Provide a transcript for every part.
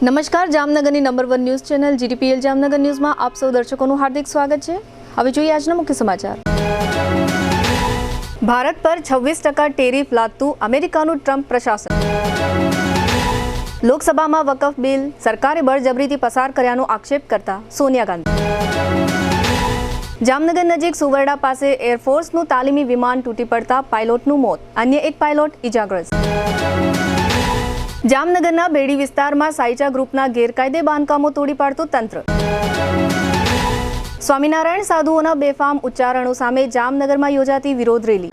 નમસ્કાર, જામનગરની number 1 news channel GTPL Jamnagar ન્યૂઝમાં આપ સૌ દર્શકોનું હાર્દિક સ્વાગત છે। હવે જોઈએ આજના મુખ્ય સમાચાર। ભારત પર 26% ટેરિફ લાદતું અમેરિકાનું ટ્રમ્પ પ્રશાસન। લોકસભામાં વકફ બિલ સરકારે બળજબરીથી પસાર કર્યાનો આક્ષેપ કરતા સોનિયા ગાંધી। જામનગર નજીક સુવરડા પાસે એરફોર્સનું તાલીમી વિમાન તૂટી પડતા પાયલોટનું મોત, અન્ય એક પાયલોટ ઇજાગ્રસ્ત। જામનગરના બેડી વિસ્તારમાં સાઈચા ગ્રુપના ગેરકાયદે બાંધકામો તોડી પાડતું તંત્ર। સ્વામિનારાયણ સાધુઓના બેફામ ઉચ્ચારણો સામે જામનગરમાં યોજાતી વિરોધ રેલી।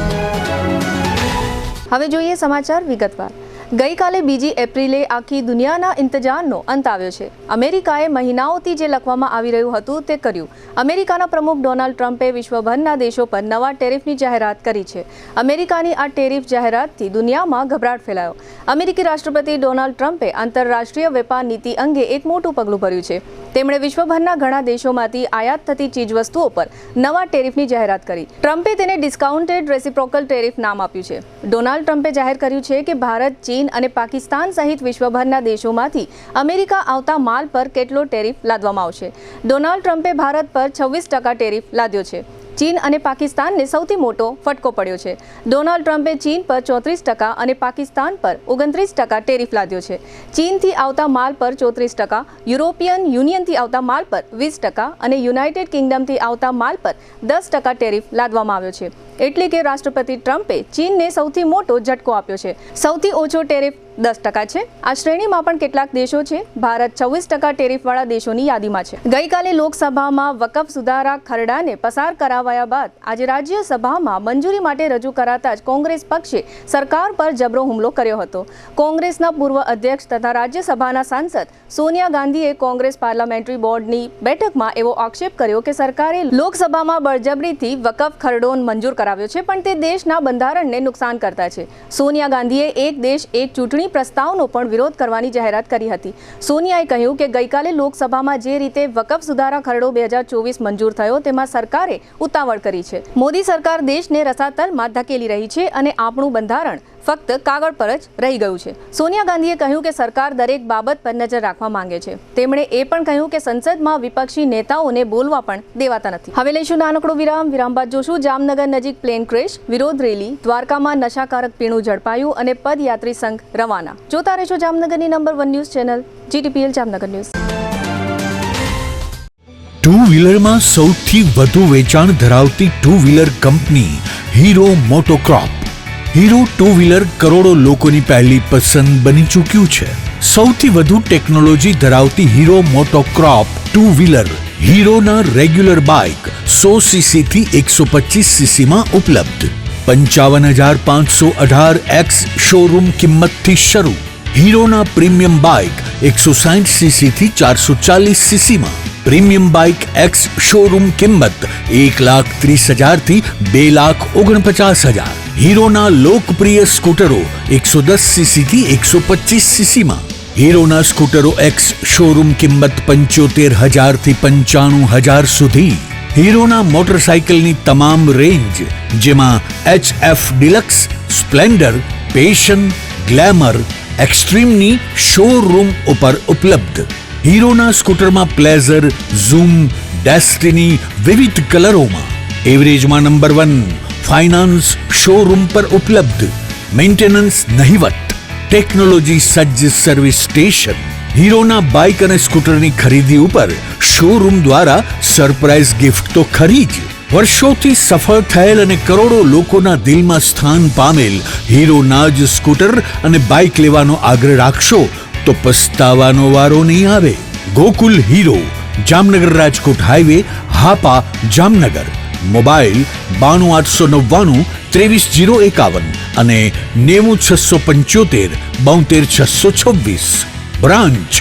હવે જોઈએ સમાચાર વિગતવાર। ગઈકાલે 2 એપ્રિલે આખી દુનિયાના ઇંતજારનો અંત આવ્યો છે। અમેરિકાએ મહિનાઓથી જે લખવામાં આવી રહ્યું હતું તે કર્યું। અમેરિકાના પ્રમુખ ડોનાલ્ડ ટ્રમ્પે વિશ્વભરના દેશો પર નવા ટેરિફની જાહેરાત કરી છે। અમેરિકાની આ ટેરિફ જાહેરાતથી દુનિયામાં ગભરાટ ફેલાયો। અમેરિકી રાષ્ટ્રપતિ ડોનાલ્ડ ટ્રમ્પે આંતરરાષ્ટ્રીય વેપાર નીતિ અંગે એક મોટું પગલું ભર્યું છે। તેમણે વિશ્વભરના ઘણા દેશોમાંથી આયાત થતી ચીજવસ્તુઓ પર નવા ટેરિફની જાહેરાત કરી। ટ્રમ્પે તેને ડિસ્કાઉન્ટેડ રેસિપ્રોકલ ટેરિફ નામ આપ્યું છે। ડોનાલ્ડ ટ્રમ્પે જાહેર કર્યું છે કે ભારત, ચીન અને પાકિસ્તાન સહિત વિશ્વભરના દેશોમાંથી અમેરિકા આવતા માલ પર કેટલો ટેરિફ લાદવામાં આવશે। ડોનાલ્ડ ટ્રમ્પે ભારત પર 26% ટેરિફ લાદ્યો છે। ચીન અને પાકિસ્તાનને સૌથી મોટો ફટકો પડ્યો છે। ડોનાલ્ડ ટ્રમ્પે ચીન પર 34% અને પાકિસ્તાન પર 29% ટેરિફ લાદ્યો છે। ચીનથી આવતા માલ પર 34%, યુરોપિયન યુનિયનથી આવતા માલ પર 20% અને યુનાઇટેડ કિંગડમથી આવતા માલ પર 10% ટેરિફ લાદવામાં આવ્યો છે। એટલે કે રાષ્ટ્રપતિ ટ્રમ્પે ચીનને સૌથી મોટો ઝટકો આપ્યો છે। સૌથી ઓછો ટેરિફ 10% છે। આ શ્રેણીમાં પણ કેટલાક દેશો છે। ભારત 26% ટેરિફવાળા દેશોની યાદીમાં છે। ગઈકાલે લોકસભામાં વકફ સુધારા ખરડાને પસાર કરાવાયા બાદ આજે રાજ્યસભામાં મંજૂરી માટે રજૂ કરાતા જ કોંગ્રેસ પક્ષે સરકાર પર જબરો હુમલો કર્યો હતો। કોંગ્રેસના પૂર્વ અધ્યક્ષ તથા રાજ્યસભાના સાંસદ સોનિયા ગાંધીએ કોંગ્રેસ પાર્લામેન્ટરી બોર્ડની બેઠકમાં એવો આક્ષેપ કર્યો કે સરકારે લોકસભામાં બળજબરીથી વકફ ખરડો મંજૂર કરાવ્યો છે, પણ તે દેશના બંધારણને નુકસાન કરતા છે। સોનિયા ગાંધીએ એક દેશ એક ચૂંટણી પ્રસ્તાવનો પણ વિરોધ કરવાની જાહેરાત કરી હતી। સોનિયાએ કહ્યું કે ગઈકાલે લોકસભામાં જે રીતે વકફ સુધારા ખરડો 2024 મંજૂર થયો તેમાં સરકારે ઉતાવળ કરી છે। મોદી સરકાર દેશને રસાતલમાં ધકેલી રહી છે અને આપણું બંધારણ ફક્ત કાગળ પર જ રહી ગયું છે। સોનિયા ગાંધીએ કહ્યું કે સરકાર દરેક બાબત પર નજર રાખવા માંગે છે। તેમણે એ પણ કહ્યું કે સંસદમાં વિપક્ષી નેતાઓને બોલવા પણ દેવાતા નથી। હવે લઈશું નાનકડો વિરામ બાદ જોશું જામનગર નજીક પ્લેન ક્રેશ, વિરોધ રેલી, દ્વારકામાં નશાકારક પીણું ઝડપાયું અને પદયાત્રી સંઘ રવાના। જોતા રહેશો જામનગરની number 1 news channel GTPL Jamnagar news. Two વ્હીલરમાં સૌથી વધુ વેચાણ ધરાવતી two wheeler company Hero MotoCorp. Hero two wheeler કરોડો લોકોની પહેલી પસંદ બની ચૂક્યું છે। સૌથી વધુ ટેકનોલોજી ધરાવતી હીરો મોટોક્રોપ ટુ વ્હીલર હીરોના રેગ્યુલર બાઇક 100 સીસી થી 125 સીસી માં ઉપલબ્ધ। 55,518 શોરૂમ કિંમતથી શરૂ। હીરોના પ્રીમિયમ બાઇક 160 સીસી થી 440 સીસી માં। પ્રીમિયમ બાઇક એક્સ શોરૂમ કિંમત 1,30,000 થી 2,49,000। હીરોના લોકપ્રિય સ્કૂટરો 110 સીસી થી 125 સીસી માં। હીરોના સ્કૂટરો એક્સ શોરૂમ કિંમત 75,000 થી 95,000 સુધી। હીરોના મોટરસાઇકલની તમામ રેન્જ જેમાં HF Deluxe, Splendor, Passion, Glamour, એક્સ્ટ્રીમની શોરૂમ ઉપર ઉપલબ્ધ। હીરોના સ્કૂટરમાં પ્લેઝર, ઝૂમ, ડેસ્ટિની વિવિધ કલરોમાં। એવરેજમાં નંબર 1 ફાઇનાન્સ શોરૂમ પર ઉપલબ્ધ। મેન્ટેનન્સ નહિવત, ટેકનોલોજી સજ્જ સર્વિસ સ્ટેશન। હીરોના બાઇક અને સ્કૂટરની ખરીદી ઉપર શોરૂમ દ્વારા સરપ્રાઇઝ ગિફ્ટ તો ખરી જ। વર્ષોથી સફળ થયેલ અને કરોડો લોકોના દિલમાં સ્થાન પામેલ હીરોના જ સ્કૂટર અને બાઇક લેવાનો આગ્રહ રાખશો તો પસ્તાવાનો વારો નહીં આવે। Gokul hero, Jamnagar Rajkot highway, Hapa, Jamnagar. Mobile 92 899 23 051 અને 90 675 72 626। Branch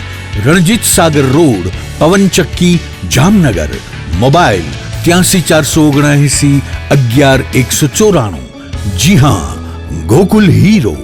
Ranjit Sagar road, પવનચક્કી, Jamnagar. Mobile 83 479 11 194। જી હા, ગોકુલ હીરો।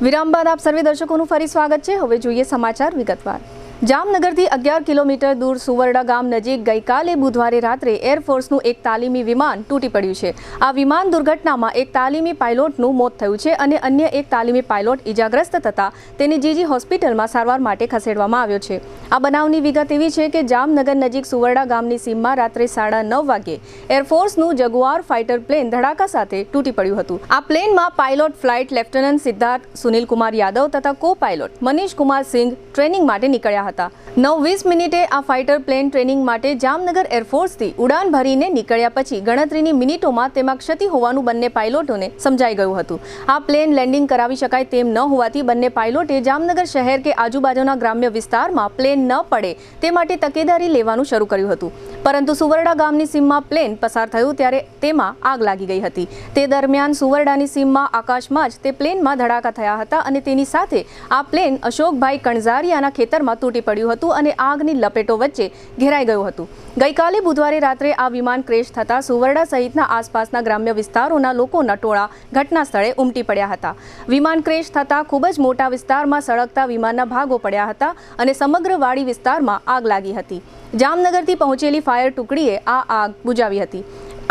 વિરામ બાદ આપ સર્વે દર્શકોનું ફરી સ્વાગત છે। હવે જોઈએ સમાચાર વિગતવાર। જામનગરથી 11 કિલોમીટર દૂર સુવરડા ગામ નજીક ગઈકાલે બુધવારે રાત્રે એરફોર્સનું એક તાલીમી વિમાન તૂટી પડ્યું છે. આ વિમાન દુર્ઘટનામાં એક તાલીમી પાયલોટનું મોત થયું છે અને અન્ય એક તાલીમી પાયલોટ ઇજાગ્રસ્ત થતાં તેને જીજી હોસ્પિટલમાં સારવાર માટે ખસેડવામાં આવ્યો છે. આ બનાવની વિગત એવી છે કે જામનગર નજીક સુવરડા ગામની સીમમાં રાત્રે 9:30 વાગ્યે એરફોર્સનું જગુઆર ફાઇટર પ્લેન ધડાકા સાથે તૂટી પડ્યું હતું. આ પ્લેનમાં pilot flight lieutenant Siddharth Sunilkumar Yadav તથા કો પાયલોટ મનીષ કુમાર સિંઘ ટ્રેનિંગ માટે નીકળ્યા હતા. 9:20 આ ફાઇટર પ્લેન ટ્રેનિંગ માટે જામનગર એરફોર્સથી ઉડાન ભરીને નીકળ્યા પછી ગણતરીની મિનિટોમાં તેમાં ક્ષતિ હોવાનું બંને પાયલોટોને સમજાઈ ગયું હતું. આ પ્લેન લેન્ડિંગ કરાવી શકાય તેમ ન હોવાથી બંને પાયલોટે જામનગર શહેર કે આજુબાજુના ગ્રામ્ય વિસ્તારમાં પ્લેન ન પડે તે માટે તકેદારી લેવાનું શરૂ કર્યું હતું. પરંતુ સુવરડા ગામની સીમમાં પ્લેન પસાર થયું ત્યારે તેમાં આગ લાગી ગઈ હતી. તે દરમિયાન સુવરડાની સીમમાં આકાશમાં જ તે પ્લેનમાં ધડાકા થયા હતા અને તેની સાથે આ પ્લેન અશોકભાઈ કણઝારિયાના ખેતરમાં તૂટી પડ્યું હતું અને આગની લપેટો વચ્ચે ઘેરાઈ ગયું હતું. ગઈકાલે બુધવારે રાત્રે આ વિમાન ક્રેશ થતાં સુવરડા સહિતના આસપાસના ગ્રામ્ય વિસ્તારોના લોકોના ટોળા ઘટના સ્થળે ઉમટી પડ્યા હતા. વિમાન ક્રેશ થતાં ખૂબ જ મોટા વિસ્તારમાં સળગતા વિમાનના ભાગો પડ્યા હતા અને સમગ્ર વાડી વિસ્તારમાં આગ લાગી હતી. જામનગરથી પહોંચેલી ફાયર ટુકડીએ આ આગ બુઝાવી હતી.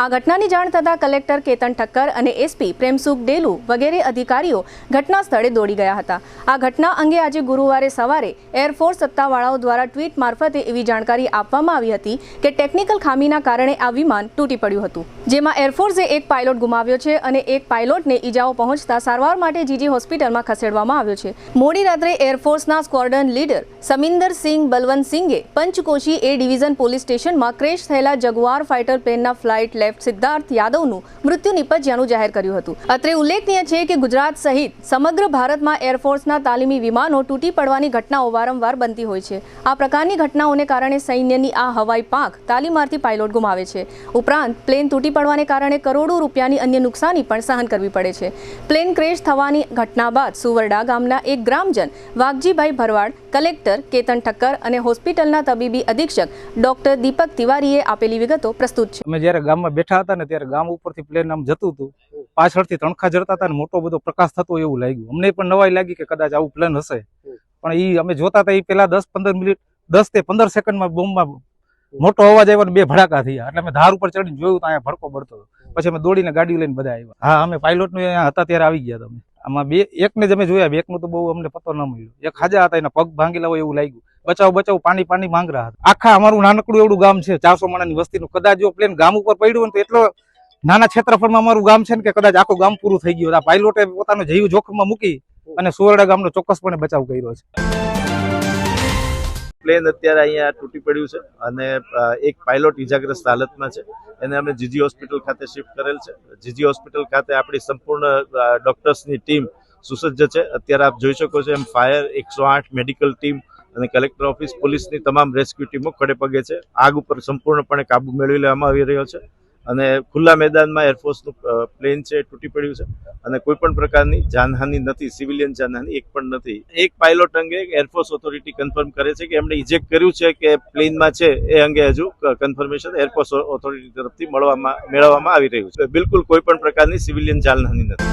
આ ઘટનાની જાણ થતાં કલેક્ટર કેતન ઠક્કર અને એસપી પ્રેમસુખ ડેલુ વગેરે અધિકારીઓ ઘટના સ્થળે દોડી ગયા હતા. આ ઘટના અંગે આજે ગુરુવારે સવારે એરફોર્સ સત્તાવાળાઓ દ્વારા ટ્વીટ મારફતે એવી જાણકારી આપવામાં આવી હતી કે ટેકનિકલ ખામીના કારણે આ વિમાન તૂટી પડ્યું હતું, જેમાં એરફોર્સે એક પાયલોટ ગુમાવ્યો છે અને એક પાયલોટને ઈજાઓ પહોંચતા સારવાર માટે જીજી હોસ્પિટલમાં ખસેડવામાં આવ્યો છે. મોડી રાત્રે એરફોર્સના સ્ક્વોડ્રન લીડર સમિંદરસિંહ બલવંતસિંઘે પંચકોશી એ ડિવિઝન પોલીસ સ્ટેશનમાં ક્રેશ થયેલા જગુઆર ફાઇટર પ્લેનના ફ્લાઇટ સિદ્ધાર્થ યાદવનું મૃત્યુ નિપજ્યાનું જાહેર કર્યું હતું. અત્રે ઉલ્લેખનીય છે કે ગુજરાત સહિત સમગ્ર ભારતમાં એરફોર્સના તાલીમી વિમાનો તૂટી પડવાની ઘટનાઓ વારંવાર બનતી હોય છે. આ પ્રકારની ઘટનાઓને કારણે સૈન્યની આ હવાઈ પાંખ તાલીમાર્થી પાયલોટ ગુમાવે છે. ઉપરાંત પ્લેન તૂટી પડવાને કારણે કરોડો રૂપિયાની અન્ય નુકસાની પણ સહન કરવી પડે છે. પ્લેન ક્રેશ થવાની ઘટના બાદ સુવરડા ગામના એક ગ્રામજન વાઘજીભાઈ ભરવાડ, કલેક્ટર કેતન ઠક્કર અને હોસ્પિટલના તબીબી અધિક્ષક ડોક્ટર દીપક તિવારીએ આપેલી વિગતો પ્રસ્તુત છે. અમે જ્યારે ગામમાં બેઠા હતા ને ત્યારે ગામ ઉપરથી પ્લેન આમ જતું હતું, પાછળથી તણખા જડતા હતા ને મોટો બધો પ્રકાશ થતો એવું લાગ્યું. અમને પણ નવાઈ લાગી કે કદાચ આવું પ્લેન હશે, પણ એ અમે જોતા હતા એ પેલા 10-15 મિનિટ 10 થી 15 સેકન્ડમાં બોમ્બમાં મોટો અવાજ આવ્યો ને 2 ભડાકા થયા. એટલે અમે ધાર ઉપર ચડીને જોયું તો અહીંયા ભડકો બળતો હતો. પછી અમે દોડીને ગાડી લઈને બધા આવ્યા. હા, અમે પાયલોટનું અહીંયા હતા ત્યારે આવી ગયા હતા. આમાં એકને જ અમે જોયા, એકનું તો બહુ અમને પતો ન મળ્યો. એક હાજા હતા, એના પગ ભાંગેલા હોય એવું લાગ્યું. બચાવ પાણી માંગ રહ્યા હતા. આખા અમારું નાનકડું એવડું ગામ છે, 400 માણસની વસ્તીનું. કદાચ જો પ્લેન ગામ ઉપર પડ્યું હોય તો એટલો નાના ક્ષેત્રફળમાં અમારું ગામ છે ને કે કદાચ આખું ગામ પૂરું થઈ ગયું. આ પાયલોટે પોતાનો જીવ જોખમમાં મૂકી અને સુવરડા ગામનો ચોક્કસપણે બચાવ કર્યો છે. પ્લેન અત્યારે અહીંયા તૂટી પડ્યું છે અને એક પાયલોટ ઇજાગ્રસ્ત હાલતમાં છે. એને અમે જીજી હોસ્પિટલ ખાતે શિફ્ટ કરેલ છે. જીજી હોસ્પિટલ ખાતે આપણી સંપૂર્ણ ડોક્ટર્સની ટીમ સુસજ્જ છે. અત્યારે આપ જોઈ શકો છો એમ ફાયર, 108 મેડિકલ ટીમ અને કલેક્ટર ઓફિસ, પોલીસની તમામ રેસ્ક્યુ ટીમો ખડે પગે છે. આગ ઉપર સંપૂર્ણપણે કાબુ મેળવી લેવામાં આવી રહ્યો છે અને ખુલ્લા મેદાનમાં એરફોર્સનું પ્લેન છે તૂટી પડ્યું છે અને કોઈ પણ પ્રકારની જાનહાનિ નથી, સિવિલિયન જાનહાનિ એક પણ નથી. એક પાયલોટ અંગે એરફોર્સ ઓથોરિટી કન્ફર્મ કરે છે કે એમણે ઇજેક્ટ કર્યું છે કે પ્લેનમાં છે, એ અંગે હજુ કન્ફર્મેશન એરફોર્સ ઓથોરિટી તરફથી મેળવવામાં આવી રહ્યું છે. બિલકુલ કોઈ પણ પ્રકારની સિવિલિયન જાનહાનિ નથી.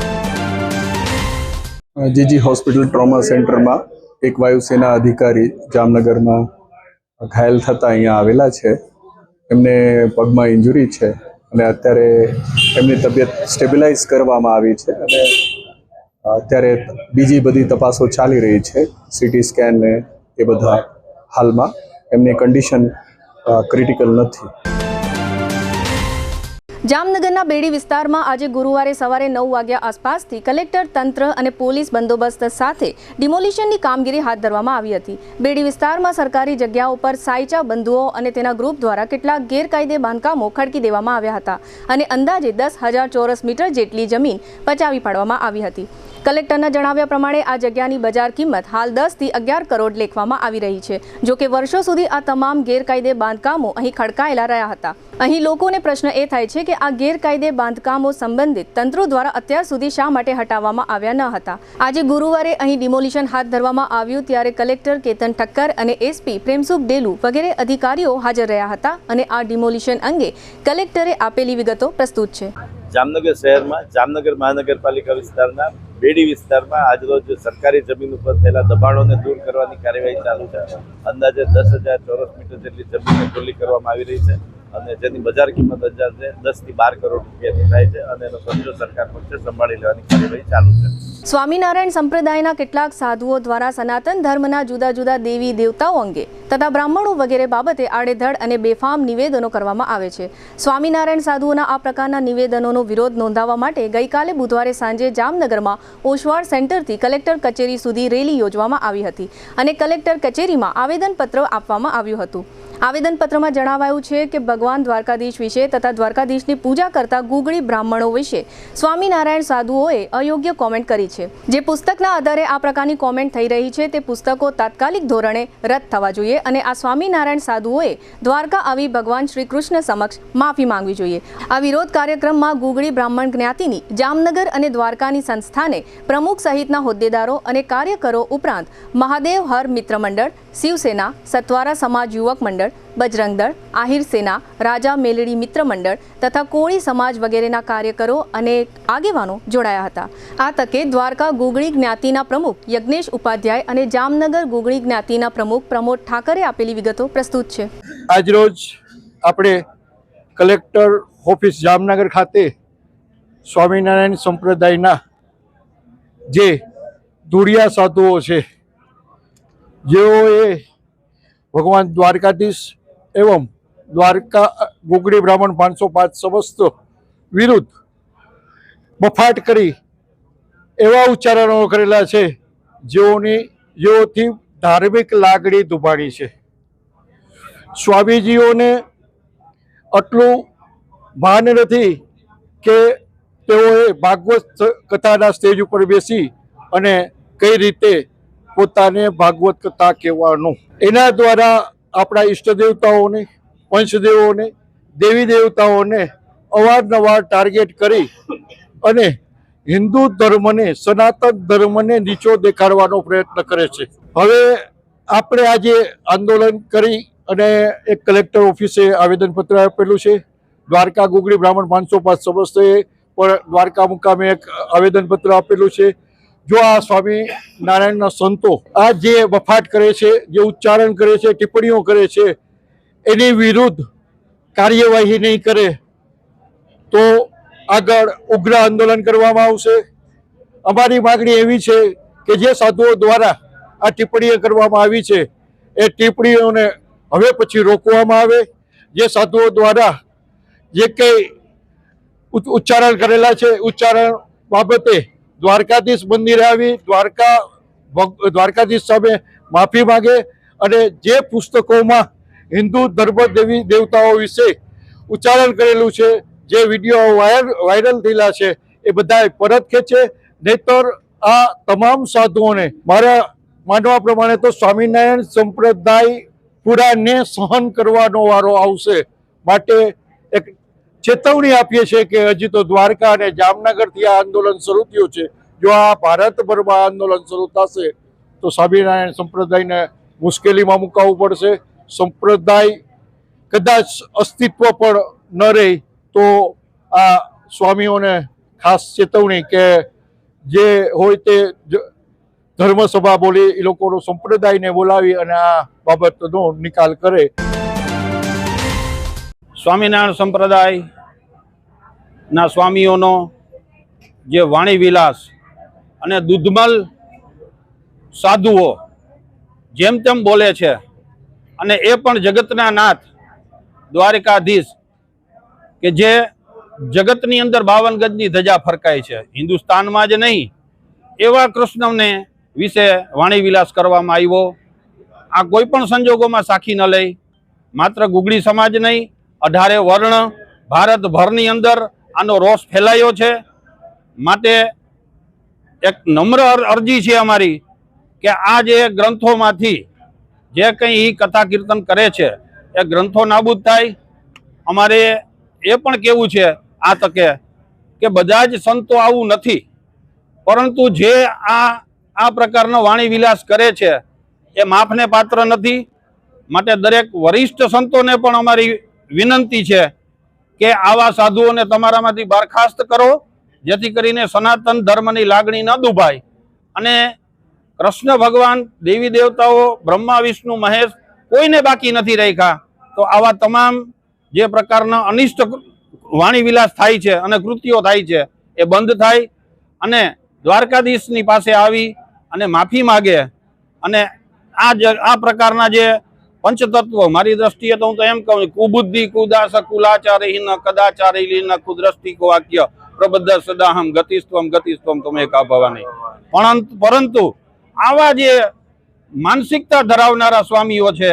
જીજી હોસ્પિટલ ટ્રોમા સેન્ટરમાં એક વાયુસેના અધિકારી જામનગરમાં ઘાયલ થતા અહીંયા આવેલા છે. એમને પગમાં ઇન્જુરી છે અને અત્યારે એમની તબિયત સ્ટેબિલાઇઝ કરવામાં આવી છે અને અત્યારે બીજી બધી તપાસો ચાલી રહી છે, સીટી સ્કેન ને એ બધા. હાલમાં એમની કન્ડિશન ક્રિટિકલ નથી. જામનગરના બેડી વિસ્તારમાં આજે ગુરુવારે સવારે 9 વાગ્યા આસપાસથી કલેક્ટર તંત્ર અને પોલીસ બંદોબસ્ત સાથે ડિમોલિશનની કામગીરી હાથ ધરવામાં આવી હતી. બેડી વિસ્તારમાં સરકારી જગ્યાઓ પર સાયચા બંધુઓ અને તેના ગ્રુપ દ્વારા કેટલાક ગેરકાયદે બાંધકામો ખડકી દેવામાં આવ્યા હતા અને અંદાજે 10,000 ચોરસ મીટર જેટલી જમીન પચાવી પાડવામાં આવી હતી. કલેક્ટરના જણાવ્યા પ્રમાણે આ જગ્યાની બજાર કિંમત હાલ 10 થી 11 કરોડ લેખવામાં આવી રહી છે. જો કે વર્ષો સુધી આ તમામ ગેરકાયદે બાંધકામો અહીં ખડકાયેલા રહ્યા હતા. અહીં લોકોને પ્રશ્ન એ થાય છે કે આ ગેરકાયદે બાંધકામો સંબંધિત તંત્રો દ્વારા અત્યાર સુધી શા માટે હટાવવામાં આવ્યા ન હતા. આજે ગુરુવારે અહીં ડિમોલિશન હાથ ધરવામાં આવ્યું ત્યારે કલેક્ટર કેતન ઠક્કર અને એસપી પ્રેમસુખ ડેલુ વગેરે અધિકારીઓ હાજર રહ્યા હતા અને આ ડિમોલિશન અંગે કલેક્ટરે આપેલી વિગતો પ્રસ્તુત છે. જામનગર શહેરમાં જામનગર મહાનગરપાલિકા વિસ્તારના બેડી વિસ્તારમાં આજરોજ સરકારી જમીન ઉપર થયેલા દબાણોને દૂર કરવાની કાર્યવાહી ચાલુ છે. અંદાજે 10,000 ચોરસ મીટર જેટલી જમીનને ખુલ્લી કરવામાં આવી રહી છે અને જેની બજાર કિંમત અંદાજે 10 થી 12 કરોડ રૂપિયાની થાય છે અને એનો કબજો સરકાર પક્ષે સંભાળી લેવાની કાર્યવાહી ચાલુ છે. સ્વામિનારાયણ સંપ્રદાયના કેટલાક સાધુઓ દ્વારા સનાતન ધર્મના જુદા જુદા દેવી દેવતાઓ અંગે તથા બ્રાહ્મણો વગેરે બાબતે આડેધડ અને બેફામ નિવેદનો કરવામાં આવે છે. સ્વામિનારાયણ સાધુઓના આ પ્રકારના નિવેદનોનો વિરોધ નોંધાવવા માટે ગઈકાલે બુધવારે સાંજે જામનગરમાં ઓશવાડ સેન્ટરથી કલેક્ટર કચેરી સુધી રેલી યોજવામાં આવી હતી અને કલેક્ટર કચેરીમાં આવેદનપત્ર આપવામાં આવ્યું હતું. આવેદનપત્રમાં જણાવાયું છે કે ભગવાન દ્વારકાધીશ વિશે તથા દ્વારકાધીશની પૂજા કરતા ગુગળી બ્રાહ્મણો વિશે સ્વામિનારાયણ સાધુઓએ અયોગ્ય કોમેન્ટ કરી છે. જે પુસ્તકના આધારે આ પ્રકારની કોમેન્ટ થઈ રહી છે તે પુસ્તકો તાત્કાલિક ધોરણે રદ થવા જોઈએ અને આ સ્વામિનારાયણ સાધુઓએ દ્વારકા આવી ભગવાન શ્રી કૃષ્ણ સમક્ષ માફી માંગવી જોઈએ. આ વિરોધ કાર્યક્રમમાં ગુગળી બ્રાહ્મણ જ્ઞાતિની જામનગર અને દ્વારકાની સંસ્થાને પ્રમુખ સહિતના હોદ્દેદારો અને કાર્યકરો ઉપરાંત મહાદેવ હર મિત્ર મંડળ, શિવસેના, સત્વારા સમાજ યુવક મંડળ, બજરંગ દળ, આહિર સેના, રાજા મેલડી મિત્ર મંડળ તથા કોળી સમાજ વગેરેના કાર્યકરો અને આગેવાનો જોડાયા હતા. આ તકે દ્વારકા ગુગળી જ્ઞાતિના પ્રમુખ યજ્ઞેશ ઉપાધ્યાય અને જામનગર ગુગળી જ્ઞાતિના પ્રમુખ પ્રમોદ ઠાકરે આપેલી વિગતો પ્રસ્તુત છે. આજરોજ આપણે કલેક્ટર ઓફિસ જામનગર ખાતે સ્વામિનારાયણ સંપ્રદાયના જે ધૂળિયા સાધુઓ છે જેઓએ ભગવાન દ્વારકાધીશ એવં દ્વારકા ગુગળી બ્રાહ્મણ 505 સમસ્ત વિરુદ્ધ બફાટ કરી એવા ઉચ્ચારણો કરેલા છે જેઓથી ધાર્મિક લાગણી દુભાણી છે. સ્વામીજીઓને આટલું ભાન નથી કે તેઓએ ભાગવત કથાના સ્ટેજ ઉપર બેસી અને કઈ રીતે પોતાને ભાગવત કથા કહેવાનું. એના દ્વારા આપણા ઈષ્ટ દેવતાઓને, પંચદેવોને, દેવી દેવતાઓને અવારનવાર ટાર્ગેટ કરી અને હિન્દુ ધર્મને, સનાતન ધર્મને નીચો દેખાડવાનો પ્રયત્ન કરે છે. હવે આપણે આજે આંદોલન કરી અને એક કલેક્ટર ઓફિસે આવેદનપત્ર આપેલું છે. દ્વારકા ગુગળી બ્રાહ્મણ 505 સમસ્તએ પણ દ્વારકા મુકામે એક આવેદનપત્ર આપેલું છે. જો આ સ્વામિનારાયણના સંતો આ જે બફાટ કરે છે, જે ઉચ્ચારણ કરે છે, ટિપ્પણીઓ કરે છે, એની વિરુદ્ધ કાર્યવાહી નહીં કરે તો આગળ ઉગ્ર આંદોલન કરવામાં આવશે. અમારી માગણી એવી છે કે જે સાધુઓ દ્વારા આ ટિપ્પણીઓ કરવામાં આવી છે એ ટિપ્પણીઓને હવે પછી રોકવામાં આવે. જે સાધુઓ દ્વારા જે કંઈ ઉચ્ચારણ કરેલા છે ઉચ્ચારણ બાબતે દ્વારકાધીશ મંદિરે આવી દ્વારકાધીશ સામે માફી માંગે અને જે પુસ્તકોમાં હિન્દુ ધર્મ દેવી દેવતાઓ વિશે ઉચ્ચારણ કરેલું છે, જે વિડીયો વાયરલ થયેલા છે એ બધા પરત ખેંચે. નહીતર આ તમામ સાધુઓને મારા માનવા પ્રમાણે તો સ્વામિનારાયણ સંપ્રદાય પૂરાને સહન કરવાનો વારો આવશે. માટે એક ચેતવણી આપીએ છીએ કે હજી તો દ્વારકા અને જામનગરથી આ આંદોલન શરૂ થયું છે. જો આ ભારતભરમાં આંદોલન શરૂ થશે તો સ્વામિનારાયણ સંપ્રદાયને મુશ્કેલીમાં મુકાવવું પડશે. સંપ્રદાય કદાચ અસ્તિત્વ પણ ન રહે તો આ સ્વામીઓને ખાસ ચેતવણી કે જે હોય તે ધર્મસભા બોલી એ લોકોનો સંપ્રદાયને બોલાવી અને આ બાબતનો નિકાલ કરે. સ્વામિનારાયણ સંપ્રદાયના સ્વામીઓનો જે વાણી વિલાસ અને દૂધમલ સાધુઓ જેમ તેમ બોલે છે અને એ પણ જગતના નાથ દ્વારકાધીશ કે જે જગતની અંદર 52 ગજની ધજા ફરકાય છે, હિન્દુસ્તાનમાં જ નહીં, એવા કૃષ્ણને વિશે વાણી વિલાસ કરવામાં આવ્યો. આ કોઈ પણ સંજોગોમાં સાખી ન લઈ. માત્ર ગુગળી સમાજ નહીં, 18 વર્ણ ભારતભરની અંદર આનો રોષ ફેલાયો છે. માટે એક નમ્ર અરજી છે અમારી કે આ જે ગ્રંથોમાંથી જે કંઈ કથા કીર્તન કરે છે એ ગ્રંથો નાબૂદ થાય. અમારે એ પણ કહેવું છે આ તકે કે બધા જ સંતો આવું નથી, પરંતુ જે આ પ્રકારનો વાણી વિલાસ કરે છે એ માફને પાત્ર નથી. માટે દરેક વરિષ્ઠ સંતોને પણ અમારી વિનંતી છે કે આવા સાધુઓને તમારામાંથી બરખાસ્ત કરો. જેથી કરીને સનાતન ધર્મની લાગણી ન દુભાય અને કૃષ્ણ ભગવાન, દેવી દેવતાઓ, બ્રહ્મા, વિષ્ણુ, મહેશ કોઈને બાકી નથી રાખ્યા. તો આવા તમામ જે પ્રકારના અનિષ્ટ વાણી વિલાસ થાય છે અને કૃત્યો થાય છે એ બંધ થાય અને દ્વારકાધીશની પાસે આવી અને માફી માગે અને આ પ્રકારના જે પંચતત્વો, મારી દ્રષ્ટિએ તો હું તો એમ કહું, કુબુદ્ધિ કુદાસ કુલાચારહીન કદાચારીલીન કુદ્રષ્ટિ કો વાક્ય પ્રબદ્ધ સદાહમ ગતિસ્ત્વમ તમે કા ભવાની. પરંતુ આવા જે માનસિકતા ધરાવનારા સ્વામીઓ છે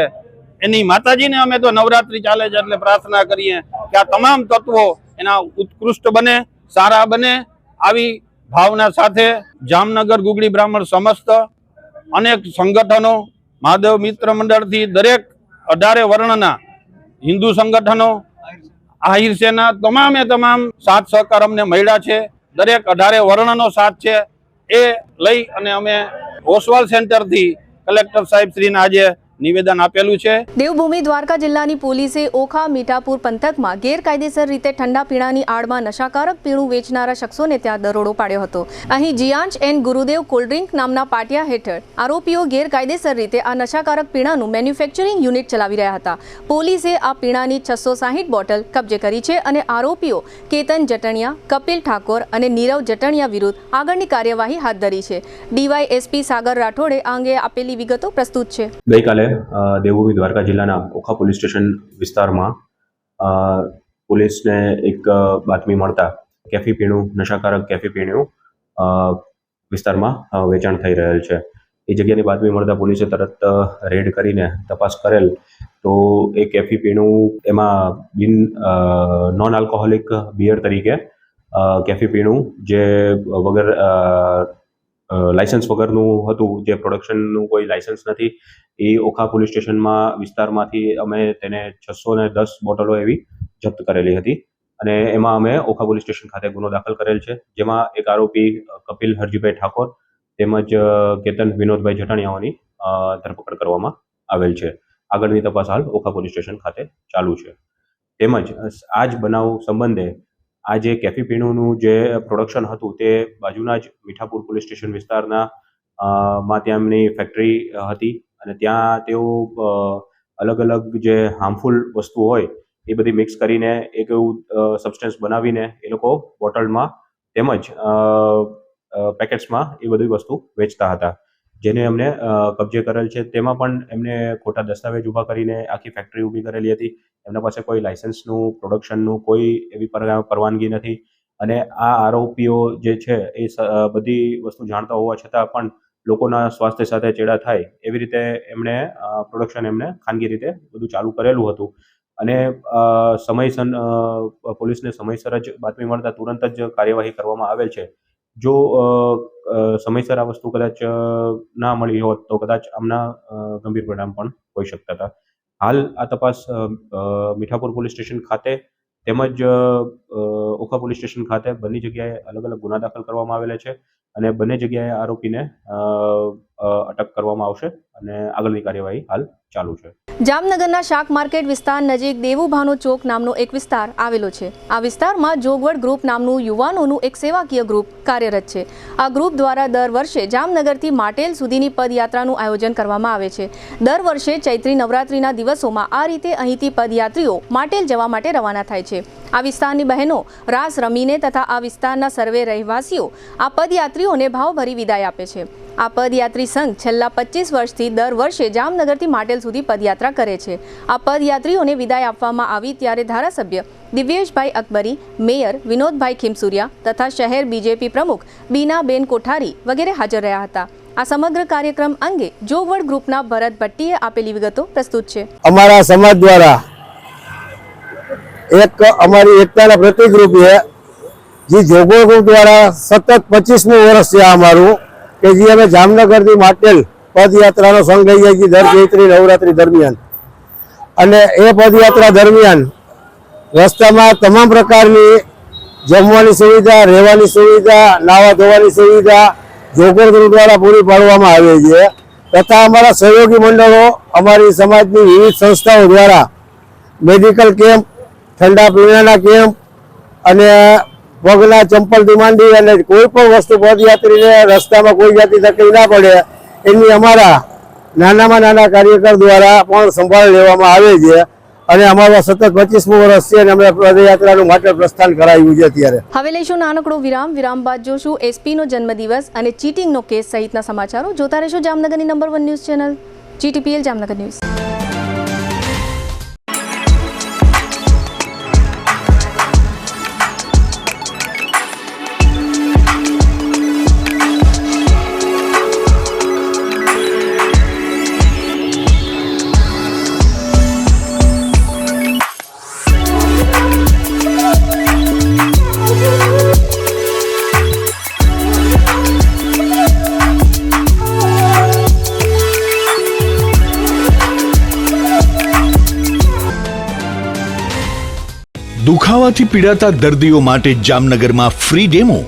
એની માતાજીને અમે તો નવરાત્રી ચાલે છે એટલે પ્રાર્થના કરીએ કે આ તમામ તત્વો એના ઉત્કૃષ્ટ બને, સારા બને. આવી ભાવના સાથે જામનગર ગુગળી બ્રાહ્મણ સમસ્ત અનેક સંગઠનો, મહાદેવ મિત્ર મંડળથી દરેક 18 વર્ણના હિન્દુ સંગઠનો, આહિર સેના, તમામ સાથ સહકાર અમને મળ્યા છે. દરેક 18 વર્ણનો સાથ છે. એ લઈ અને અમે ઓસવાલ સેન્ટરથી કલેક્ટર સાહેબ શ્રીને આજે નિવેદન આપેલું છે. દેવભૂમિ દ્વારકા જિલ્લાની પોલીસે ઓખા મીઠાપુર પંથકમાં ગેરકાયદેસર રીતે ઠંડા પીણાની આડમાં નશાકારક પીણું વેચનારા શખ્સોને ત્યાં દરોડો પાડ્યો હતો. અહીં જીયાંશ એન્ડ ગુરુદેવ કોલ્ડ્રિંક નામના પાટિયા હેઠળ આરોપીઓ ગેરકાયદેસર રીતે આ નશાકારક પીણાનું મેન્યુફેક્ચરિંગ યુનિટ ચલાવી રહ્યા હતા. પોલીસે આ પીણાની 660 બોટલ કબજે કરી છે અને આરોપીઓ કેતન જટણિયા, કપિલ ઠાકોર અને નીરવ જટણિયા વિરુદ્ધ આગળની કાર્યવાહી હાથ ધરી છે. ડીવાયએસપી સાગર રાઠોડે આ અંગે આપેલી વિગતો પ્રસ્તુત છે. ગઈકાલે દેવભૂમિ દ્વારકા જિલ્લાના ઓખા પોલીસ સ્ટેશન વિસ્તારમાં પોલીસને એક બાતમી મળતા કેફી પીણું, નશાકારક કેફી પીણું વિસ્તારમાં વેચાણ થઈ રહેલ છે. એ જગ્યાની બાતમી મળતા પોલીસે તરત રેડ કરીને તપાસ કરેલ તો એ કેફી પીણું એમાં નોન આલ્કોહોલિક બિયર તરીકે કેફી પીણું જે વગર લાયસન્સ વગરનું હતું, જે પ્રોડક્શનનું કોઈ લાયસન્સ નથી. એ ઓખા પોલીસ સ્ટેશનમાં વિસ્તારમાંથી અમે તેને 610 બોટલો એવી જપ્ત કરેલી હતી અને એમાં અમે ઓખા પોલીસ સ્ટેશન ખાતે ગુનો દાખલ કરેલ છે, જેમાં એક આરોપી કપિલ હરજીભાઈ ઠાકોર તેમજ કેતન વિનોદભાઈ જટાણિયાઓની ધરપકડ કરવામાં આવેલ છે. આગળની તપાસ હાલ ઓખા પોલીસ સ્ટેશન ખાતે ચાલુ છે. તેમજ આ જ બનાવ સંબંધે આ જે કેફી પીણુંનું જે પ્રોડક્શન હતું તે બાજુના જ મીઠાપુર પોલીસ સ્ટેશન વિસ્તારના માં ત્યાં એમની ફેક્ટરી હતી અને ત્યાં તેઓ અલગ અલગ જે હાર્મફુલ વસ્તુ હોય એ બધી મિક્સ કરીને એક એવું સબસ્ટન્સ બનાવીને એ લોકો બોટલમાં તેમજ પેકેટ્સમાં એ બધી વસ્તુ વેચતા હતા, જેને અમને કબજે કરેલ છે. તેમાં પણ એમને ખોટા દસ્તાવેજ ઊભા કરીને આખી ફેક્ટરી ઊભી કરેલી હતી. એમના પાસે કોઈ લાયસન્સનું, પ્રોડક્શનનું કોઈ એવી પરવાનગી નથી અને આ આરોપીઓ જે છે એ બધી વસ્તુ જાણતા હોવા છતાં પણ લોકોના સ્વાસ્થ્ય સાથે ચેડા થાય એવી રીતે એમણે પ્રોડક્શન ખાનગી રીતે બધું ચાલુ કરેલું હતું અને પોલીસને સમયસર જ બાતમી મળતા તુરંત જ કાર્યવાહી કરવામાં આવેલ છે. જો સમયસર આ વસ્તુ કદાચ ના મળી હોત તો કદાચ આમના ગંભીર પરિણામ પણ હોઈ શકતા હતા. હાલ આ તપાસ મીઠાપુર પોલીસ સ્ટેશન ખાતે તેમજ ઓખા પોલીસ સ્ટેશન ખાતે બંને જગ્યાએ અલગ અલગ ગુના દાખલ કરવામાં આવેલા છે અને બંને જગ્યાએ આરોપીને અટક કરવામાં આવશે અને આગળની કાર્યવાહી હાલ ચાલુ છે. જામનગરના શાક માર્કેટ વિસ્તાર નજીક દેવુભાનો ચોક નામનો એક વિસ્તાર આવેલો છે. આ વિસ્તારમાં જોગવડ ગ્રુપ નામનું યુવાનોનું એક સેવાકીય ગ્રુપ કાર્યરત છે. આ ગ્રુપ દ્વારા દર વર્ષે જામનગરથી માટેલ સુધીની પદયાત્રાનું આયોજન કરવામાં આવે છે. દર વર્ષે ચૈત્રી નવરાત્રિના દિવસોમાં આ રીતે અહીંથી પદયાત્રીઓ માટેલ જવા માટે રવાના થાય છે. આ વિસ્તારની બહેનો રાસ રમીને તથા આ વિસ્તારના સર્વે રહેવાસીઓ આ પદયાત્રીઓને ભાવભરી વિદાય આપે છે. આ પદયાત્રી સંઘ છેલ્લા 25 વર્ષથી દર વર્ષે જામનગરથી માટેલ સુધી પદયાત્રા કરે છે. આ પદયાત્રીઓને વિદાય આપવામાં આવી ત્યારે ધારાસભ્ય દિવ્યેશભાઈ અકબરી, મેયર વિનોદભાઈ ખીમસુરિયા તથા શહેર બીજેપી પ્રમુખ બીનાબેન કોઠારી વગેરે હાજર રહ્યા હતા. આ સમગ્ર કાર્યક્રમ અંગે જોગવડ ગ્રુપના ભરત ભટ્ટીએ આપેલી વિગતો પ્રસ્તુત છે. અમારા સમાજ દ્વારા એક અમારી એકતાના પ્રતિક રૂપે જે જોગવડ ગ્રુપ દ્વારા સતત 25મું વર્ષ છે અમારું કે જે અમે જામનગરથી માટેલ પદયાત્રાનો સંઘ લઈ જાય છે દર ચૈત્રી નવરાત્રી દરમિયાન અને એ પદયાત્રા દરમિયાન રસ્તામાં તમામ પ્રકારની જમવાની સુવિધા, રહેવાની સુવિધા, નાવા ધોવાની સુવિધા જોગવડ ગ્રુપ દ્વારા પૂરી પાડવામાં આવે છે તથા અમારા સહયોગી મંડળો, અમારી સમાજની વિવિધ સંસ્થાઓ દ્વારા મેડિકલ કેમ્પ, ઠંડા પીણાના કેમ્પ અને પગના ચંપલથી માંડી અને કોઈ પણ વસ્તુ પદયાત્રીને રસ્તામાં કોઈ જાતની તકલીફ ના પડે એની અમારા નાનામાં નાના કાર્યકર દ્વારા પણ સંભાળ લેવામાં આવે છે અને અમારું સતત 25મું વર્ષ છે અને અમે પદયાત્રાનું માટે પ્રસ્થાન કરાવ્યું છે અત્યારે. હવે લઈશું નાનકડો વિરામ બાદ જોશું એસપીનો જન્મદિવસ અને ચીટિંગનો કેસ સહિતના સમાચારો. જોતા રહેશો જામનગરની number 1 news channel GTPL Jamnagar news. દુખાવાથી પીડાતા દર્દીઓ માટે જામનગરમાં free demo.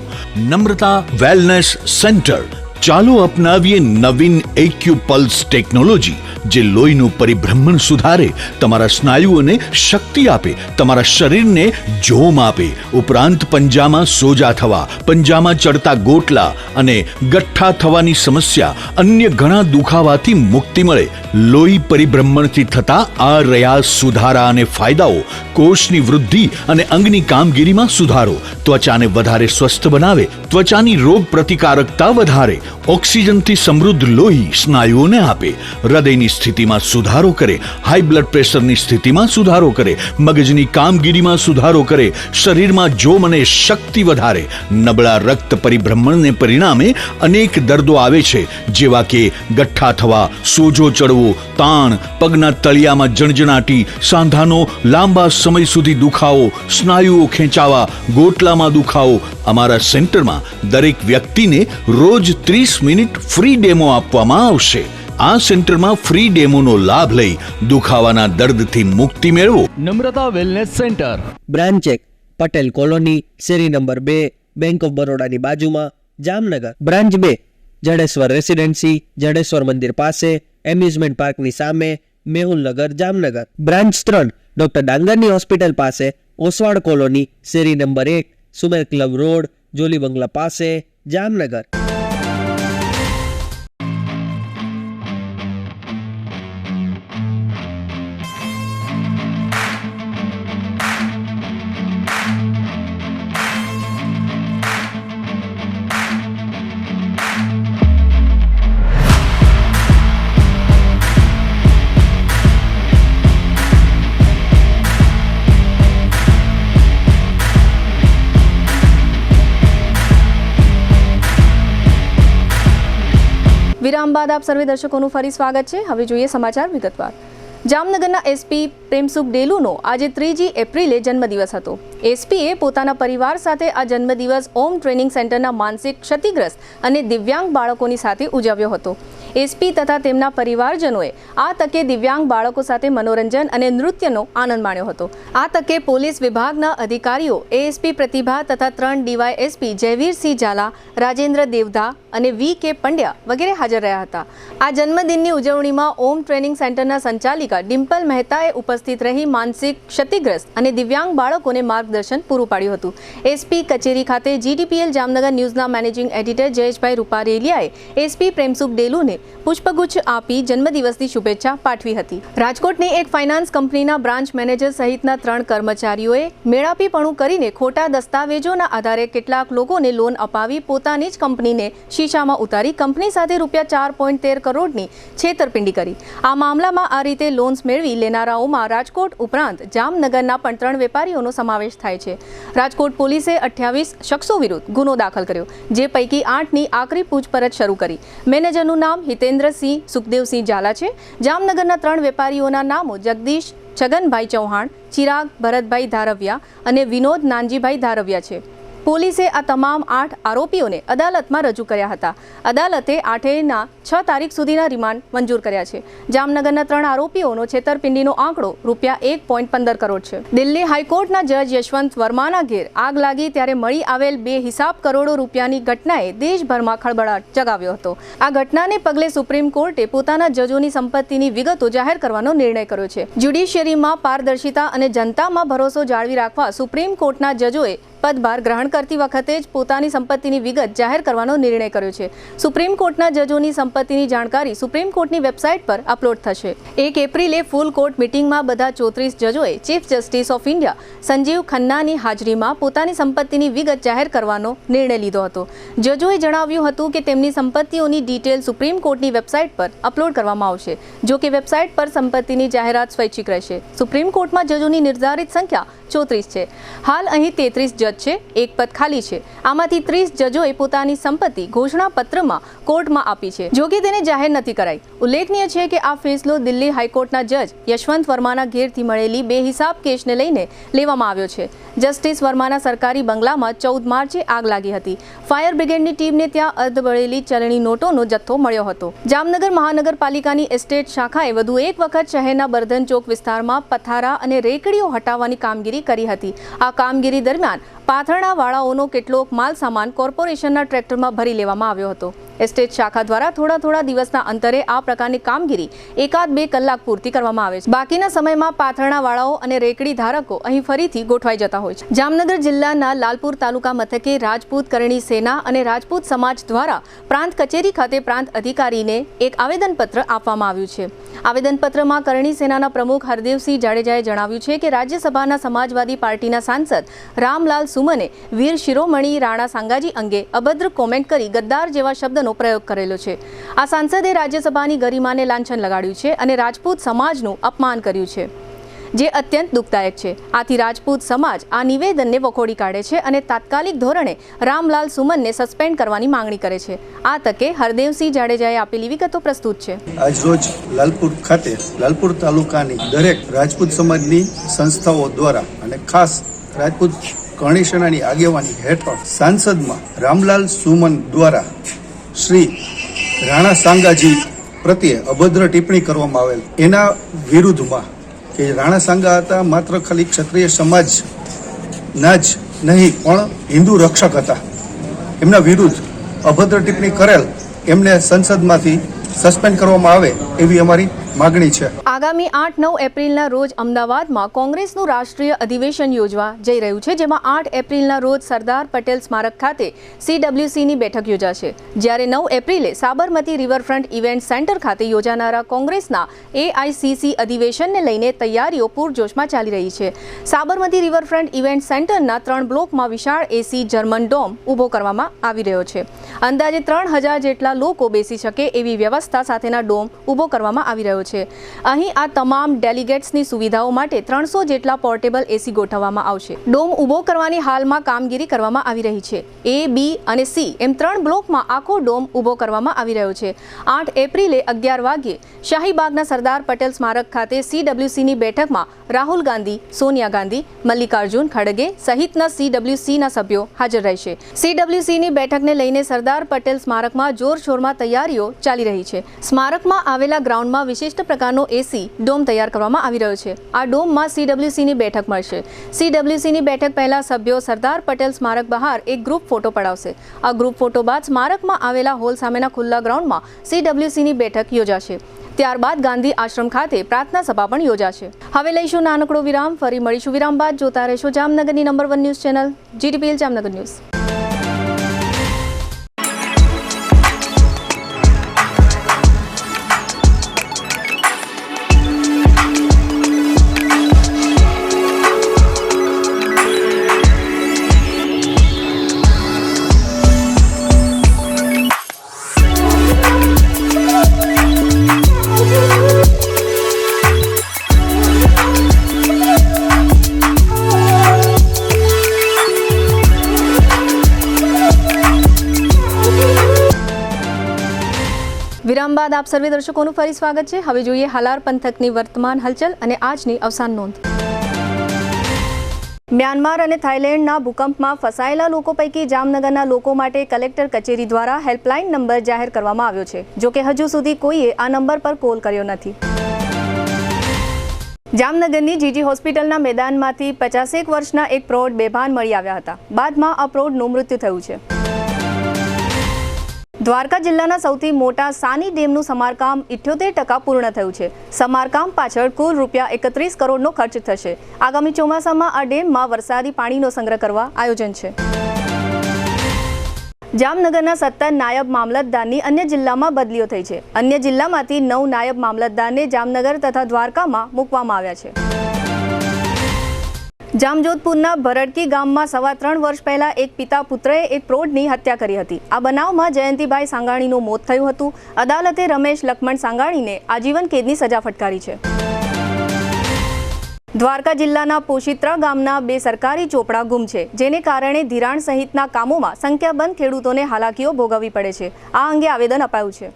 Namrata wellness centre. ચાલો અપનાવીએ નવીન એક્યુ પલ્સ ટેકનોલોજી, જે લોહીનું પરિભ્રમણ સુધારે, તમારા સ્નાયુઓને શક્તિ આપે, તમારા શરીરને જોમ આપે. ઉપરાંત પંજામાં સોજા થવા, પંજામાં ચડતા ગોટલા અને ગઠ્ઠા થવાની સમસ્યા, અન્ય ઘણા દુખાવાથી મુક્તિ મળે. લોહી પરિભ્રમણથી થતા આ રહ્યા સુધારા અને ફાયદાઓ. કોષની વૃદ્ધિ અને અંગની કામગીરીમાં સુધારો, ત્વચાને વધારે સ્વસ્થ બનાવે, ત્વચાની રોગ પ્રતિકારકતા વધારે, ઓક્સિજનથી સમૃદ્ધ લોહી સ્નાયુઓને આપે, હૃદયની સ્થિતિમાં સુધારો કરે, હાઈ બ્લડ પ્રેશરની સ્થિતિમાં સુધારો કરે, મગજની કામગીરીમાં સુધારો કરે, શરીરમાં જોમ અને શક્તિ વધારે. નબળા રક્ત પરિભ્રમણને પરિણામે અનેક દર્દો આવે છે, જેવા કે ગઠ્ઠા થવા, સોજો ચડવો, તાણ, પગના તળિયામાં જણજણાટી, સાંધાનો લાંબા સમય સુધી દુખાવો, સ્નાયુઓ ખેંચાવા, ગોટલામાં દુખાવો. અમારા સેન્ટરમાં દરેક વ્યક્તિને રોજ 30 મિનિટ ફ્રી ડેમો આપવામાં આવશે. આ સેન્ટરમાં ફ્રી ડેમોનો લાભ લઈ દુખાવાના દર્દથી મુક્તિ મેળવો. Namrata wellness centre, branch 1 Patel colony, શેરી નંબર 2, બેંક ઓફ બરોડાની બાજુમાં, જામનગર. બ્રાન્ચ 2 જડેશ્વર રેસિડેન્સી, જડેશ્વર મંદિર પાસે, એમ્યુઝમેન્ટ પાર્કની સામે, મેહુલનગર, જામનગર. બ્રાન્ચ 3 ડોક્ટર ડાંગરની હોસ્પિટલ પાસે, ઓસવાડ કોલોની, શેરી number 1, Sumer club road, jolly bungalow પાસે, જામનગર. વિરામ બાદ આપ સર્વે દર્શકોનું ફરી સ્વાગત છે. હવે જોઈએ સમાચાર વિગતવાર. જામનગરના એસપી પ્રેમસુખ ડેલુનો આજે 3જી એપ્રિલે જન્મદિવસ હતો. એસપીએ પોતાના પરિવાર સાથે આ જન્મદિવસ ઓમ ટ્રેનિંગ સેન્ટરના માનસિક ક્ષતિગ્રસ્ત અને દિવ્યાંગ બાળકોની સાથે ઉજવ્યો હતો. એસપી તથા તેમના પરિવારજનોએ આ તકે દિવ્યાંગ બાળકો સાથે મનોરંજન અને નૃત્યનો આનંદ માણ્યો હતો. આ તકે પોલીસ વિભાગના અધિકારીઓ એએસપી પ્રતિભા તથા 3 ડીવાયએસપી જયવીરસિંહ ઝાલા, રાજેન્દ્ર દેવધા અને VK પંડ્યા વગેરે હાજર રહ્યા હતા. આ જન્મદિનની ઉજવણીમાં ઓમ ટ્રેનિંગ સેન્ટરના સંચાલિકા ડિમ્પલ મહેતાએ ઉપસ્થિત રહી માનસિક ક્ષતિગ્રસ્ત અને દિવ્યાંગ બાળકોને માર્ગદર્શન પૂરું પાડ્યું હતું. એસપી કચેરી ખાતે GTPL જામનગર ન્યૂઝના મેનેજિંગ એડિટર જયેશભાઈ રૂપારેલિયાએ એસપી પ્રેમસુખ ડેલુને પુષ્પગુચ્છ આપી જન્મદિવસની શુભેચ્છા પાઠવી હતી. રાજકોટની એક ફાઇનાન્સ કંપનીના બ્રાન્ચ મેનેજર સહિતના 3 કર્મચારીઓએ મેળાપીપણું કરીને ખોટા દસ્તાવેજોના આધારે કેટલાક લોકોને લોન અપાવી પોતાની જ કંપનીને શીશામાં ઉતારી કંપની સાથે ₹4.13 કરોડની છેતરપિંડી કરી. આ મામલામાં આ રીતે લોન્સ મેળવી લેનારાઓમાં રાજકોટ ઉપરાંત જામનગરના પણ 3 વેપારીઓનો સમાવેશ થાય છે. રાજકોટ પોલીસે 28 શખ્સો વિરુદ્ધ ગુનો દાખલ કર્યો, જે પૈકી 8ની આકરી પૂછપરછ શરૂ કરી. મેનેજરનું નામ હિતેન્દ્રસિંહ સુખદેવસિંહ ઝાલા છે. જામનગરના 3 વેપારીઓના નામો જગદીશ છગનભાઈ ચૌહાણ, ચિરાગ ભરતભાઈ ધારવિયા અને વિનોદ નાનજીભાઈ ધારવિયા છે. પોલીસે આ તમામ 8 આરોપીઓને અદાલતમાં રજૂ કર્યા હતા. અદાલતે 8ના 6 તારીખ સુધીના રિમાન્ડ મંજૂર કર્યા છે. જામનગરના 3 આરોપીઓનો છેતરપિંડીનો આંકડો ₹1.15 કરોડ છે. દિલ્હી હાઈકોર્ટના જજ યશવંત વર્માના ઘેર આગ લાગી ત્યારે મળી આવેલ બેહિસાબ કરોડો રૂપિયાની ઘટનાએ દેશભરમાં ખળબળાટ જગાવ્યો હતો. આ ઘટનાને પગલે સુપ્રીમ કોર્ટે પોતાના જજોની સંપત્તિની વિગતો જાહેર કરવાનો નિર્ણય કર્યો છે. જ્યુડિશિયરીમાં પારદર્શિતા અને જનતામાં ભરોસો જાળવી રાખવા સુપ્રીમ કોર્ટના જજોએ પદભાર ગ્રહણ કરતી વખતે જ પોતાની સંપત્તિની વિગત જાહેર કરવાનો નિર્ણય કર્યો છે. સુપ્રીમ કોર્ટના જજોની સંપત્તિની જાણકારી સુપ્રીમ કોર્ટની વેબસાઇટ પર અપલોડ થશે. 1 એપ્રિલે ફૂલ કોર્ટ મિટિંગમાં બધા 34 જજોએ chief justice of India Sanjiv ખન્નાની હાજરીમાં પોતાની સંપત્તિની વિગત જાહેર કરવાનો નિર્ણય લીધો હતો. જજોએ જણાવ્યું હતું કે તેમની સંપત્તિઓની ડિટેલ સુપ્રીમ કોર્ટની વેબસાઇટ પર અપલોડ કરવામાં આવશે. જો કે વેબસાઇટ પર સંપત્તિની જાહેરાત સ્વૈચ્છિક રહેશે. સુપ્રીમ કોર્ટમાં જજોની નિર્ધારિત સંખ્યા 34 છે. હાલ અહીં 33 જજ છે, 1 પદ ખાલી છે. આમાંથી 30 જજોએ પોતાની સંપત્તિ ઘોષણા પત્રમાં કોર્ટમાં આપી છે, જો કે તેને જાહેર નથી કરાઈ. ઉલ્લેખનીય છે કે આ ફેસલો દિલ્હી હાઈકોર્ટના જજ યશવંત વર્માના ઘેરથી મળેલી બેહિસાબ કેસને લઈને લેવામાં આવ્યો છે. જસ્ટિસ વર્માના સરકારી બંગલામાં 14 માર્ચે આગ લાગી હતી. ફાયર બ્રિગેડની ટીમને ત્યાં અર્ધબળેલી ચલણી નોટોનો જથ્થો મળ્યો હતો. જામનગર મહાનગરપાલિકાની એસ્ટેટ શાખાએ વધુ એક વખત શહેરના બર્ધન ચોક વિસ્તારમાં પથારા અને રેકડીઓ હટાવવાની કામગીરી કરી હતી. આ કામગીરી દરમિયાન પાથરણાવાળાઓનો કેટલોક માલ સામાન કોર્પોરેશનના ટ્રેક્ટરમાં ભરી લેવામાં આવ્યો હતો. એસ્ટેટ શાખા દ્વારા થોડા દિવસના અંતરે આ પ્રકારની કામગીરી 1-2 કલાક પૂર્તિ કરવામાં આવે છે. બાકીના સમયમાં પાથરણાવાળાઓ અને રેકડી ધારકો અહીં ફરીથી ગોઠવાઈ જતા હોય છે. જામનગર જિલ્લાના લાલપુર તાલુકા મથકે રાજપૂત કરણી સેના અને રાજપૂત સમાજ દ્વારા પ્રાંત કચેરી ખાતે પ્રાંત અધિકારીને એક આવેદનપત્ર આપવામાં આવ્યું છે. આવેદનપત્રમાં કરણી સેનાના પ્રમુખ હરદેવસિંહ જાડેજાએ જણાવ્યું છે કે રાજ્યસભાના સમાજવાદી પાર્ટીના સાંસદ રામલાલ સુમને વીર શિરોમણી રાણા સાંગાજી અંગે અભદ્ર કોમેન્ટ કરી ગદ્દાર જેવા શબ્દનો પ્રયોગ કરેલો છે. આ સાંસદે રાજ્યસભાની ગરિમાને લાંછન લગાડ્યું છે અને રાજપૂત સમાજનું અપમાન કર્યું છે, જે અત્યંત દુઃખદાયક છે. આથી રાજપૂત સમાજ આ નિવેદનને વખોડી કાઢે છે અને તાત્કાલિક ધોરણે રામલાલ સુમનને સસ્પેન્ડ કરવાની માંગણી કરે છે. આ તકે હરદેવસિંહ જાડેજાએ આપેલી વિગતો પ્રસ્તુત છે. આજરોજ લાલપુર ખાતે લાલપુર તાલુકાની દરેક રાજપૂત સમાજની સંસ્થાઓ દ્વારા અને ખાસ રાજપૂત કરણી સેનાની આગેવાની હેઠળ સાંસદમાં રામલાલ સુમન દ્વારા શ્રી રાણા સાંગાજી પ્રત્યે અભદ્ર ટિપ્પણી કરવામાં આવેલ. એના વિરુદ્ધમાં કે રાણા સાંગા હતા માત્ર ખાલી ક્ષત્રિય સમાજના જ નહીં પણ હિન્દુ રક્ષક હતા. એમના વિરુદ્ધ અભદ્ર ટિપ્પણી કરેલ એમને સંસદમાંથી સસ્પેન્ડ કરવામાં આવે એવી અમારી માગણી છે. આગામી 8-9 એપ્રિલના રોજ અમદાવાદમાં કોંગ્રેસનું રાષ્ટ્રીય અધિવેશન યોજવા જઈ રહ્યું છે, જેમાં 8 એપ્રિલના રોજ સરદાર પટેલ સ્મારક ખાતે CWCની બેઠક યોજાશે, જ્યારે 9 એપ્રિલે સાબરમતી રિવરફ્રન્ટ ઇવેન્ટ સેન્ટર ખાતે યોજાનારા કોંગ્રેસના AICC અધિવેશનને લઈને તૈયારીઓ પૂરજોશમાં ચાલી રહી છે. સાબરમતી રિવરફ્રન્ટ ઇવેન્ટ સેન્ટરના 3 બ્લોકમાં વિશાળ AC જર્મન ડોમ ઊભો કરવામાં આવી રહ્યો છે. અંદાજે 3000 જેટલા લોકો બેસી શકે એવી વ્યવસ્થા સાથેના ડોમ ઊભો કરવામાં આવી રહ્યો છે. અહીં આ તમામ ડેલિગેટ્સની સુવિધાઓ માટે 300 જેટલા પોર્ટેબલ AC ગોઠવવામાં આવશે. ડોમ ઊભો કરવાની હાલમાં કામગીરી કરવામાં આવી રહી છે. A, B અને C એમ 3 બ્લોકમાં આખો ડોમ ઊભો કરવામાં આવી રહ્યો છે. 8 એપ્રિલે 11 વાગ્યે શાહીબાગના સરદાર પટેલ સ્મારક ખાતે CWCની બેઠકમાં રાહુલ ગાંધી, સોનિયા ગાંધી, મલ્લિકાર્જુન ખડગે સહિતના CWCના સભ્યો હાજર રહેશે. CWCની બેઠકને લઈને સરદાર પટેલ સ્મારકમાં જોરશોરમાં તૈયારીઓ ચાલી રહી છે. સ્મારકમાં આવેલા ગ્રાઉન્ડમાં વિશિષ્ટ પ્રકારનો AC ડોમ તૈયાર કરવામાં આવી રહ્યો છે. આ ડોમમાં CWCની બેઠક મળશે. CWCની બેઠક પહેલા સભ્યો સરદાર પટેલ સ્મારક બહાર એક ગ્રુપ ફોટો પડાવશે. આ ગ્રુપ ફોટો બાદ સ્મારકમાં આવેલા હોલ સામેના ખુલ્લા ગ્રાઉન્ડમાં CWCની બેઠક યોજાશે. ત્યારબાદ ગાંધી આશ્રમ ખાતે પ્રાર્થના સભા પણ યોજાશે. હવે લઈશું નાનકડો વિરામ. ફરી મળીશું વિરામ બાદ. જોતા રહેશો જામનગરની number 1 news channel GTPL Jamnagar news. વિરામ બાદ આપ સર્વે દર્શકોનું ફરી સ્વાગત છે. હવે જોઈએ હાલાર પંથકની વર્તમાન હલચલ અને આજની અવસાન નોંધ. મ્યાનમાર અને થાઇલેન્ડના ભૂકંપમાં ફસાયેલા લોકો પૈકી જામનગરના લોકો માટે કલેક્ટર કચેરી દ્વારા હેલ્પલાઇન નંબર જાહેર કરવામાં આવ્યો છે. જોકે હજુ સુધી કોઈએ આ નંબર પર કોલ કર્યો નથી. જામનગરની જીજી હોસ્પિટલના મેદાનમાંથી 51 વર્ષના એક પ્રૌઢ બેભાન મળી આવ્યા હતા. બાદમાં આ પ્રૌઢનું મૃત્યુ થયું છે. દ્વારકા જિલ્લાના સૌથી મોટા સાની ડેમનું સમારકામ 78% પૂર્ણ થયું છે. સમારકામ પાછળ કુલ ₹31 કરોડનો ખર્ચ થશે. આગામી ચોમાસામાં આ ડેમમાં વરસાદી પાણીનો સંગ્રહ કરવા આયોજન છે. જામનગરના 17 નાયબ મામલતદારની અન્ય જિલ્લામાં બદલીઓ થઈ છે. અન્ય જિલ્લામાંથી 9 નાયબ મામલતદારને જામનગર તથા દ્વારકામાં મૂકવામાં આવ્યા છે. જામજોધપુરના ભરડકી ગામમાં 3.25 વર્ષ પહેલા એક પિતા પુત્રએ એક પ્રૌઢની હત્યા કરી હતી. આ બનાવમાં જયંતિભાઈ સાંગાણીનું મોત થયું હતું. અદાલતે રમેશ લક્ષ્મણ સાંગાણીને આજીવન કેદની સજા ફટકારી છે. દ્વારકા જિલ્લાના પોશિત્રા ગામના 2 સરકારી ચોપડા ગુમ છે, જેને કારણે ધિરાણ સહિતના કામોમાં સંખ્યાબંધ ખેડૂતોને હાલાકીઓ ભોગવવી પડે છે. આ અંગે આવેદન અપાયું છે.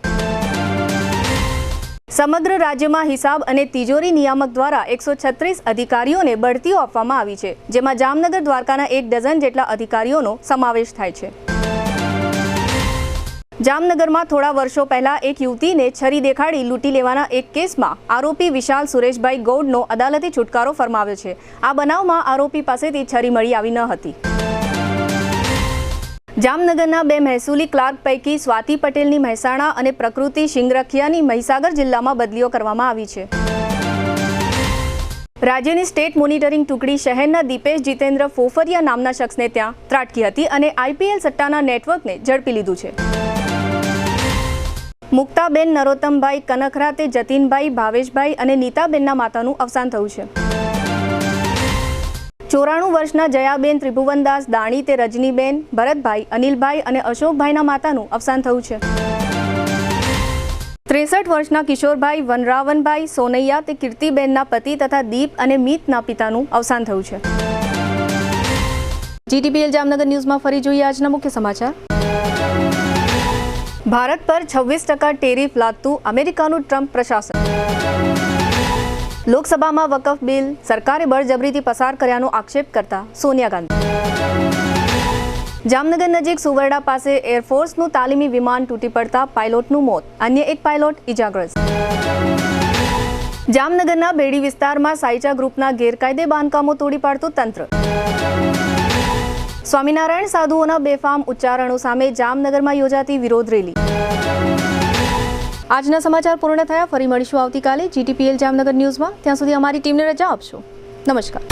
સમગ્ર રાજ્યમાં હિસાબ અને તિજોરી નિયામક દ્વારા 136 અધિકારીઓને બઢતીઓ આપવામાં આવી છે, જેમાં જામનગર દ્વારકાના 1 ડઝન જેટલા અધિકારીઓનો સમાવેશ થાય છે. જામનગરમાં થોડા વર્ષો પહેલા એક યુવતીને છરી દેખાડી લૂંટી લેવાના એક કેસમાં આરોપી વિશાલ સુરેશભાઈ ગૌડનો અદાલતે છુટકારો ફરમાવ્યો છે. આ બનાવમાં આરોપી પાસેથી છરી મળી આવી ન હતી. જામનગરના 2 મહેસૂલી ક્લાર્ક પૈકી સ્વાતિ પટેલની મહેસાણા અને પ્રકૃતિ શિંગરખિયાની મહીસાગર જિલ્લામાં બદલીઓ કરવામાં આવી છે. રાજ્યની સ્ટેટ મોનિટરિંગ ટુકડી શહેરના દીપેશ જીતેન્દ્ર ફોફરિયા નામના શખ્સને ત્યાં ત્રાટકી હતી અને IPL સટ્ટાના નેટવર્કને ઝડપી લીધું છે. મુક્તાબેન નરોત્તમભાઈ કનખરા તે જતીનભાઈ, ભાવેશભાઈ અને નીતાબેનના માતાનું અવસાન થયું છે. 94 વર્ષના જયાબેન ત્રિભુવનદાસ દાણી તે રજનીબેન, ભરતભાઈ, અનિલભાઈ અને અશોકભાઈના માતાનું અવસાન થયું છે. 63 વર્ષના કિશોરભાઈ વનરાવનભાઈ સોનૈયા તે કીર્તિબેનના પતિ તથા દીપ અને મીતના પિતાનું અવસાન થયું છે. GTPL જામનગર ન્યૂઝમાં ફરી જોઈએ આજના મુખ્ય સમાચાર. ભારત પર 26% ટેરિફ લાદતું અમેરિકાનું ટ્રમ્પ પ્રશાસન. લોકસભામાં વકફ બિલ સરકારે બળજબરીથી પસાર કર્યાનો આક્ષેપ કરતા સોનિયા ગાંધી. જામનગર નજીક સુવરડા પાસે એરફોર્સનું તાલીમી વિમાન તૂટી પડતા પાયલોટનું મોત, અન્ય એક પાયલોટ ઇજાગ્રસ્ત. જામનગરના બેડી વિસ્તારમાં સાઈચા ગ્રુપના ગેરકાયદે બાંધકામો તોડી પાડતું તંત્ર. સ્વામિનારાયણ સાધુઓના બેફામ ઉચ્ચારણો સામે જામનગરમાં યોજાતી વિરોધ રેલી. આજના સમાચાર પૂર્ણ થયા. ફરી મળીશું આવતીકાલે GTPL જામનગર ન્યૂઝમાં. ત્યાં સુધી અમારી ટીમને રજા આપશો. નમસ્કાર.